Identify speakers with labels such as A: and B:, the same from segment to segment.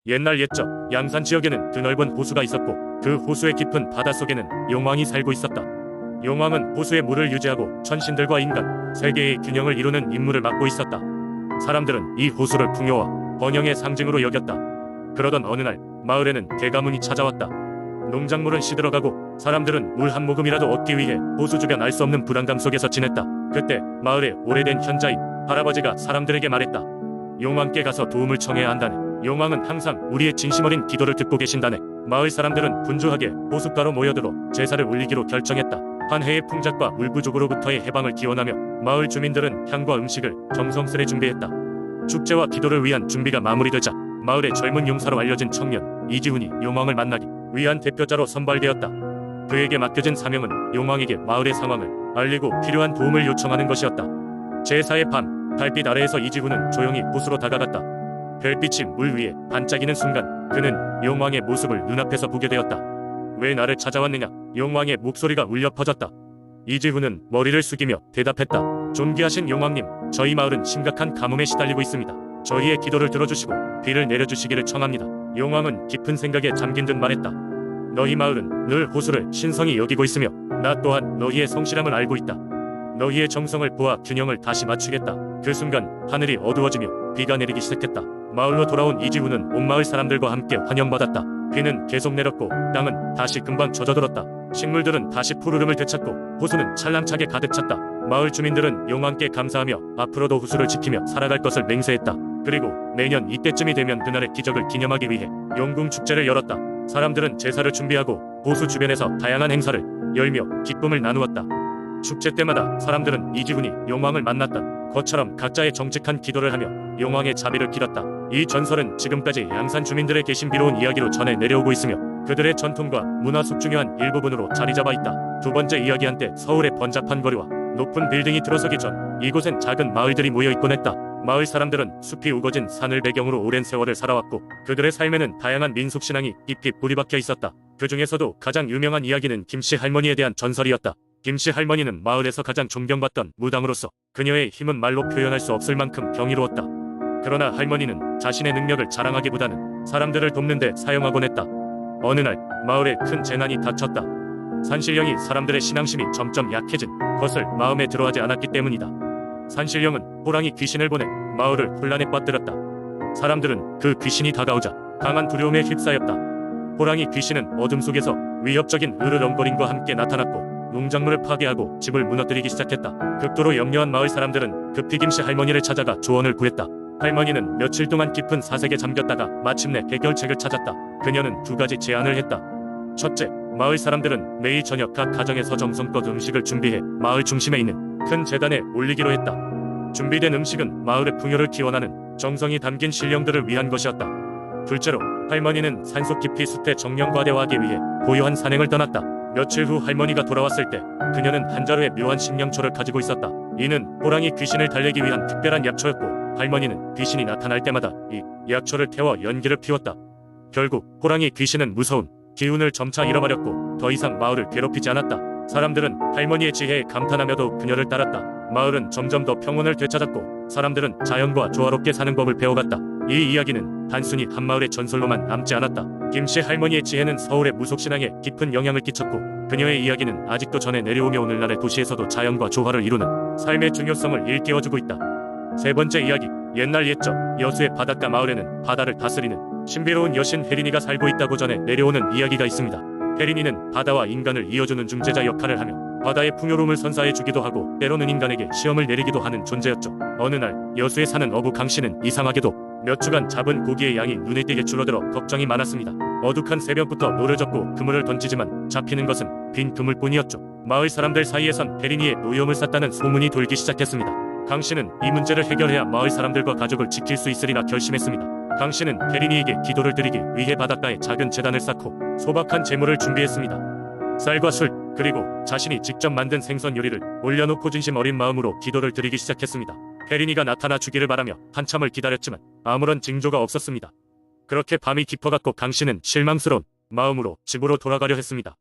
A: 옛날 옛적 양산 지역에는 드넓은 호수가 있었고 그 호수의 깊은 바닷속에는 용왕이 살고 있었다. 용왕은 호수의 물을 유지하고 천신들과 인간, 세계의 균형을 이루는 임무를 맡고 있었다. 사람들은 이 호수를 풍요와 번영의 상징으로 여겼다. 그러던 어느 날 마을에는 대가문이 찾아왔다. 농작물은 시들어가고 사람들은 물 한 모금이라도 얻기 위해 호수 주변 알 수 없는 불안감 속에서 지냈다. 그때 마을의 오래된 현자인 할아버지가 사람들에게 말했다. 용왕께 가서 도움을 청해야 한다네. 용왕은 항상 우리의 진심 어린 기도를 듣고 계신다네. 마을 사람들은 분주하게 호숫가로 모여들어 제사를 올리기로 결정했다. 한 해의 풍작과 울부족으로부터의 해방을 기원하며 마을 주민들은 향과 음식을 정성스레 준비했다. 축제와 기도를 위한 준비가 마무리되자 마을의 젊은 용사로 알려진 청년 이지훈이 용왕을 만나기 위한 대표자로 선발되었다. 그에게 맡겨진 사명은 용왕에게 마을의 상황을 알리고 필요한 도움을 요청하는 것이었다. 제사의 밤, 달빛 아래에서 이지훈은 조용히 호수로 다가갔다. 별빛이 물 위에 반짝이는 순간 그는 용왕의 모습을 눈앞에서 보게 되었다. 왜 나를 찾아왔느냐? 용왕의 목소리가 울려 퍼졌다. 이지훈은 머리를 숙이며 대답했다. 존귀하신 용왕님, 저희 마을은 심각한 가뭄에 시달리고 있습니다. 저희의 기도를 들어주시고 비를 내려주시기를 청합니다. 용왕은 깊은 생각에 잠긴 듯 말했다. 너희 마을은 늘 호수를 신성히 여기고 있으며 나 또한 너희의 성실함을 알고 있다. 너희의 정성을 보아 균형을 다시 맞추겠다. 그 순간 하늘이 어두워지며 비가 내리기 시작했다. 마을로 돌아온 이지훈은 온 마을 사람들과 함께 환영받았다. 비는 계속 내렸고 땅은 다시 금방 젖어들었다. 식물들은 다시 푸르름을 되찾고 호수는 찰랑차게 가득 찼다. 마을 주민들은 용왕께 감사하며 앞으로도 호수를 지키며 살아갈 것을 맹세했다. 그리고 매년 이때쯤이 되면 그날의 기적을 기념하기 위해 용궁 축제를 열었다. 사람들은 제사를 준비하고 호수 주변에서 다양한 행사를 열며 기쁨을 나누었다. 축제 때마다 사람들은 이지훈이 용왕을 만났던 것처럼 각자의 정직한 기도를 하며 용왕의 자비를 기렸다. 이 전설은 지금까지 양산 주민들의 계신비로운 이야기로 전해 내려오고 있으며 그들의 전통과 문화 속 중요한 일부분으로 자리잡아 있다. 두 번째 이야기. 한때 서울의 번잡한 거리와 높은 빌딩이 들어서기 전 이곳엔 작은 마을들이 모여 있곤 했다. 마을 사람들은 숲이 우거진 산을 배경으로 오랜 세월을 살아왔고 그들의 삶에는 다양한 민속신앙이 깊이 뿌리박혀 있었다. 그 중에서도 가장 유명한 이야기는 김씨 할머니에 대한 전설이었다. 김씨 할머니는 마을에서 가장 존경받던 무당으로서 그녀의 힘은 말로 표현할 수 없을 만큼 경이로웠다. 그러나 할머니는 자신의 능력을 자랑하기보다는 사람들을 돕는 데 사용하곤 했다. 어느 날 마을에 큰 재난이 닥쳤다. 산신령이 사람들의 신앙심이 점점 약해진 것을 마음에 들어하지 않았기 때문이다. 산신령은 호랑이 귀신을 보내 마을을 혼란에 빠뜨렸다. 사람들은 그 귀신이 다가오자 강한 두려움에 휩싸였다. 호랑이 귀신은 어둠 속에서 위협적인 으르렁거림과 함께 나타났고 농작물을 파괴하고 집을 무너뜨리기 시작했다. 극도로 염려한 마을 사람들은 급히 김씨 할머니를 찾아가 조언을 구했다. 할머니는 며칠 동안 깊은 사색에 잠겼다가 마침내 해결책을 찾았다. 그녀는 두 가지 제안을 했다. 첫째, 마을 사람들은 매일 저녁 각 가정에서 정성껏 음식을 준비해 마을 중심에 있는 큰 제단에 올리기로 했다. 준비된 음식은 마을의 풍요를 기원하는 정성이 담긴 신령들을 위한 것이었다. 둘째로, 할머니는 산속 깊이 숲에 정령과대화하기 위해 고요한 산행을 떠났다. 며칠 후 할머니가 돌아왔을 때 그녀는 한 자루의 묘한 신령초를 가지고 있었다. 이는 호랑이 귀신을 달래기 위한 특별한 약초였고 할머니는 귀신이 나타날 때마다 이 약초를 태워 연기를 피웠다. 결국 호랑이 귀신은 무서운 기운을 점차 잃어버렸고 더 이상 마을을 괴롭히지 않았다. 사람들은 할머니의 지혜에 감탄하며도 그녀를 따랐다. 마을은 점점 더 평온을 되찾았고 사람들은 자연과 조화롭게 사는 법을 배워갔다. 이 이야기는 단순히 한 마을의 전설로만 남지 않았다. 김씨 할머니의 지혜는 서울의 무속신앙에 깊은 영향을 끼쳤고 그녀의 이야기는 아직도 전해 내려오며 오늘날의 도시에서도 자연과 조화를 이루는 삶의 중요성을 일깨워주고 있다. 세 번째 이야기. 옛날 옛적 여수의 바닷가 마을에는 바다를 다스리는 신비로운 여신 혜린이가 살고 있다고 전해 내려오는 이야기가 있습니다. 혜린이는 바다와 인간을 이어주는 중재자 역할을 하며 바다의 풍요로움을 선사해 주기도 하고 때로는 인간에게 시험을 내리기도 하는 존재였죠. 어느 날 여수에 사는 어부 강씨는 이상하게도 몇 주간 잡은 고기의 양이 눈에 띄게 줄어들어 걱정이 많았습니다. 어둑한 새벽부터 노를 젓고 그물을 던지지만 잡히는 것은 빈 그물뿐이었죠. 마을 사람들 사이에선 혜린이의 노염을 쌌다는 소문이 돌기 시작했습니다. 강씨는 이 문제를 해결해야 마을 사람들과 가족을 지킬 수 있으리라 결심했습니다. 강씨는 혜린이에게 기도를 드리기 위해 바닷가에 작은 제단을 쌓고 소박한 제물을 준비했습니다. 쌀과 술 그리고 자신이 직접 만든 생선 요리를 올려놓고 진심 어린 마음으로 기도를 드리기 시작했습니다. 혜린이가 나타나 주기를 바라며 한참을 기다렸지만 아무런 징조가 없었습니다. 그렇게 밤이 깊어갔고 강씨는 실망스러운 마음으로 집으로 돌아가려 했습니다.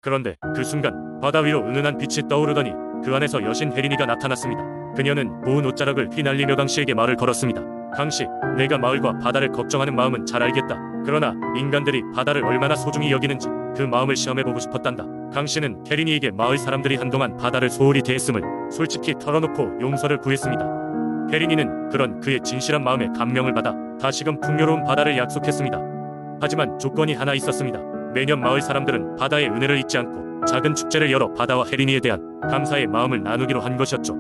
A: 그런데 그 순간 바다 위로 은은한 빛이 떠오르더니 그 안에서 여신 혜린이가 나타났습니다. 그녀는 고운 옷자락을 휘날리며 강씨에게 말을 걸었습니다. 강씨, 내가 마을과 바다를 걱정하는 마음은 잘 알겠다. 그러나 인간들이 바다를 얼마나 소중히 여기는지 그 마음을 시험해보고 싶었단다. 강씨는 혜린이에게 마을 사람들이 한동안 바다를 소홀히 대했음을 솔직히 털어놓고 용서를 구했습니다. 혜린이는 그런 그의 진실한 마음에 감명을 받아 다시금 풍요로운 바다를 약속했습니다. 하지만 조건이 하나 있었습니다. 매년 마을 사람들은 바다의 은혜를 잊지 않고 작은 축제를 열어 바다와 혜린이에 대한 감사의 마음을 나누기로 한 것이었죠.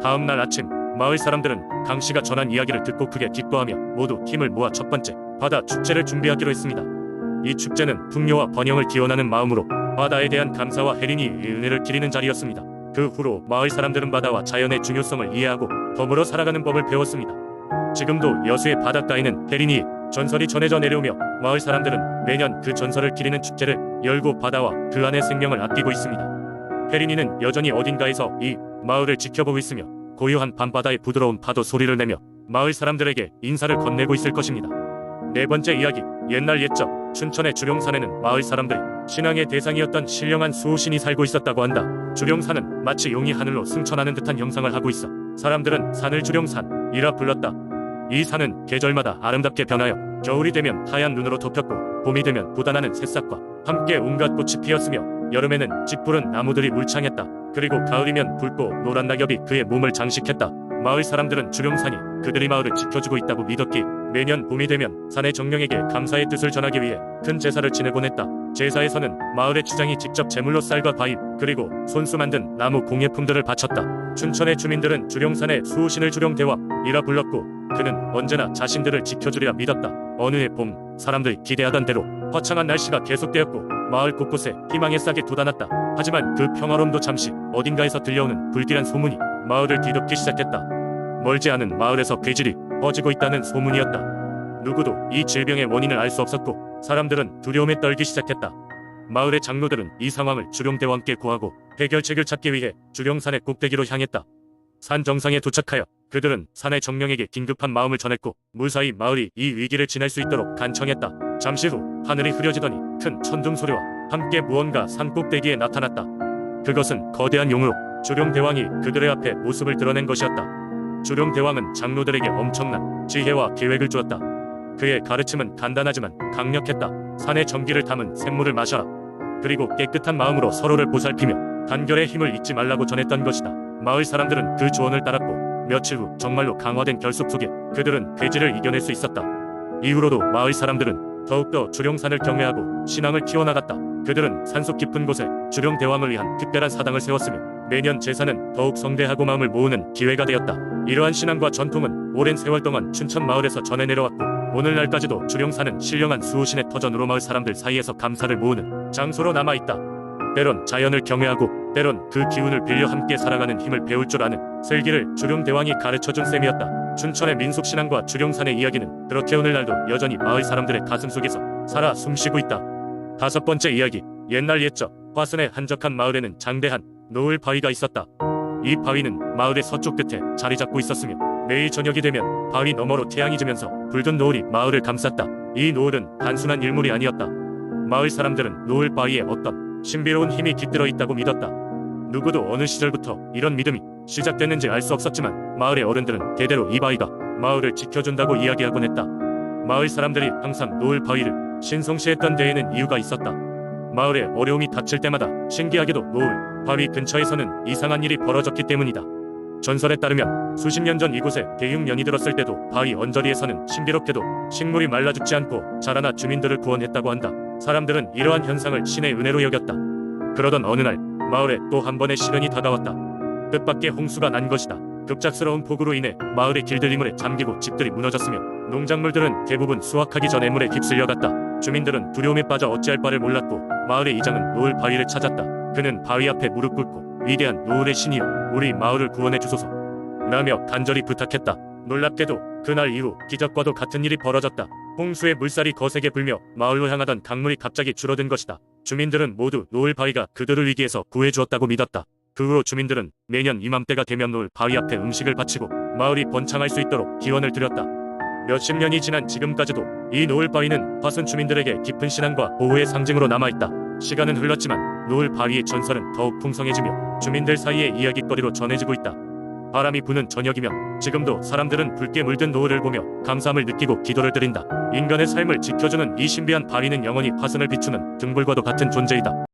A: 다음 날 아침 마을 사람들은 강씨가 전한 이야기를 듣고 크게 기뻐하며 모두 힘을 모아 첫 번째 바다 축제를 준비하기로 했습니다. 이 축제는 풍요와 번영을 기원하는 마음으로 바다에 대한 감사와 혜린이의 은혜를 기리는 자리였습니다. 그 후로 마을 사람들은 바다와 자연의 중요성을 이해하고 더불어 살아가는 법을 배웠습니다. 지금도 여수의 바닷가에는 혜린이의 전설이 전해져 내려오며 마을 사람들은 매년 그 전설을 기리는 축제를 열고 바다와 그 안의 생명을 아끼고 있습니다. 혜린이는 여전히 어딘가에서 이 마을을 지켜보고 있으며 고요한 밤바다의 부드러운 파도 소리를 내며 마을 사람들에게 인사를 건네고 있을 것입니다. 네 번째 이야기, 옛날 옛적 춘천의 주룡산에는 마을 사람들이 신앙의 대상이었던 신령한 수호신이 살고 있었다고 한다. 주룡산은 마치 용이 하늘로 승천하는 듯한 형상을 하고 있어 사람들은 산을 주룡산이라 불렀다. 이 산은 계절마다 아름답게 변하여 겨울이 되면 하얀 눈으로 덮였고 봄이 되면 돋아나는 새싹과 함께 온갖 꽃이 피었으며 여름에는 짙푸른 나무들이 울창했다. 그리고 가을이면 붉고 노란 낙엽이 그의 몸을 장식했다. 마을 사람들은 주룡산이 그들의 마을을 지켜주고 있다고 믿었기에 매년 봄이 되면 산의 정령에게 감사의 뜻을 전하기 위해 큰 제사를 지내곤 했다. 제사에서는 마을의 주장이 직접 제물로 쌀과 과일 그리고 손수 만든 나무 공예품들을 바쳤다. 춘천의 주민들은 주룡산의 수호신을 주룡대왕이라 불렀고 그는 언제나 자신들을 지켜주리라 믿었다. 어느 해 봄, 사람들이 기대하던 대로 화창한 날씨가 계속되었고 마을 곳곳에 희망의 싹이 돋아났다. 하지만 그 평화로움도 잠시 어딘가에서 들려오는 불길한 소문이 마을을 뒤덮기 시작했다. 멀지 않은 마을에서 괴질이 퍼지고 있다는 소문이었다. 누구도 이 질병의 원인을 알 수 없었고 사람들은 두려움에 떨기 시작했다. 마을의 장로들은 이 상황을 주룡대왕께 고하고 해결책을 찾기 위해 주룡산의 꼭대기로 향했다. 산 정상에 도착하여 그들은 산의 정령에게 긴급한 마음을 전했고 무사히 마을이 이 위기를 지낼 수 있도록 간청했다. 잠시 후 하늘이 흐려지더니 큰 천둥 소리와 함께 무언가 산 꼭대기에 나타났다. 그것은 거대한 용으로 주룡대왕이 그들의 앞에 모습을 드러낸 것이었다. 주룡대왕은 장로들에게 엄청난 지혜와 계획을 주었다. 그의 가르침은 간단하지만 강력했다. 산의 정기를 담은 샘물을 마셔라. 그리고 깨끗한 마음으로 서로를 보살피며 단결의 힘을 잊지 말라고 전했던 것이다. 마을 사람들은 그 조언을 따랐고 며칠 후 정말로 강화된 결속 속에 그들은 괴질을 이겨낼 수 있었다. 이후로도 마을 사람들은 더욱더 주룡산을 경외하고 신앙을 키워나갔다. 그들은 산속 깊은 곳에 주룡대왕을 위한 특별한 사당을 세웠으며 매년 제사는 더욱 성대하고 마음을 모으는 기회가 되었다. 이러한 신앙과 전통은 오랜 세월 동안 춘천 마을에서 전해 내려왔고 오늘날까지도 주룡산은 신령한 수호신의 터전으로 마을 사람들 사이에서 감사를 모으는 장소로 남아있다. 때론 자연을 경외하고 때론 그 기운을 빌려 함께 살아가는 힘을 배울 줄 아는 슬기를 주룡대왕이 가르쳐준 셈이었다. 춘천의 민속신앙과 주룡산의 이야기는 그렇게 오늘날도 여전히 마을 사람들의 가슴속에서 살아 숨쉬고 있다. 다섯 번째 이야기, 옛날 옛적 화순의 한적한 마을에는 장대한 노을 바위가 있었다. 이 바위는 마을의 서쪽 끝에 자리 잡고 있었으며 매일 저녁이 되면 바위 너머로 태양이 지면서 붉은 노을이 마을을 감쌌다. 이 노을은 단순한 일물이 아니었다. 마을 사람들은 노을 바위에 어떤 신비로운 힘이 깃들어 있다고 믿었다. 누구도 어느 시절부터 이런 믿음이 시작됐는지 알 수 없었지만 마을의 어른들은 대대로 이 바위가 마을을 지켜준다고 이야기하곤 했다. 마을 사람들이 항상 노을 바위를 신성시했던 데에는 이유가 있었다. 마을에 어려움이 닥칠 때마다 신기하게도 노을 바위 근처에서는 이상한 일이 벌어졌기 때문이다. 전설에 따르면 수십 년 전 이곳에 대흉년이 들었을 때도 바위 언저리에서는 신비롭게도 식물이 말라 죽지 않고 자라나 주민들을 구원했다고 한다. 사람들은 이러한 현상을 신의 은혜로 여겼다. 그러던 어느 날 마을에 또 한 번의 시련이 다가왔다. 뜻밖의 홍수가 난 것이다. 급작스러운 폭우로 인해 마을의 길들이 물에 잠기고 집들이 무너졌으며 농작물들은 대부분 수확하기 전에 물에 휩쓸려갔다. 주민들은 두려움에 빠져 어찌할 바를 몰랐고 마을의 이장은 노을 바위를 찾았다. 그는 바위 앞에 무릎 꿇고 위대한 노을의 신이여 우리 마을을 구원해 주소서 라며 간절히 부탁했다. 놀랍게도 그날 이후 기적과도 같은 일이 벌어졌다. 홍수의 물살이 거세게 불며 마을로 향하던 강물이 갑자기 줄어든 것이다. 주민들은 모두 노을 바위가 그들을 위기에서 구해주었다고 믿었다. 그 후로 주민들은 매년 이맘때가 되면 노을 바위 앞에 음식을 바치고 마을이 번창할 수 있도록 기원을 드렸다. 몇십 년이 지난 지금까지도 이 노을 바위는 화순 주민들에게 깊은 신앙과 보호의 상징으로 남아있다. 시간은 흘렀지만 노을 바위의 전설은 더욱 풍성해지며 주민들 사이의 이야깃거리로 전해지고 있다. 바람이 부는 저녁이며 지금도 사람들은 붉게 물든 노을을 보며 감사함을 느끼고 기도를 드린다. 인간의 삶을 지켜주는 이 신비한 바위는 영원히 화선을 비추는 등불과도 같은 존재이다.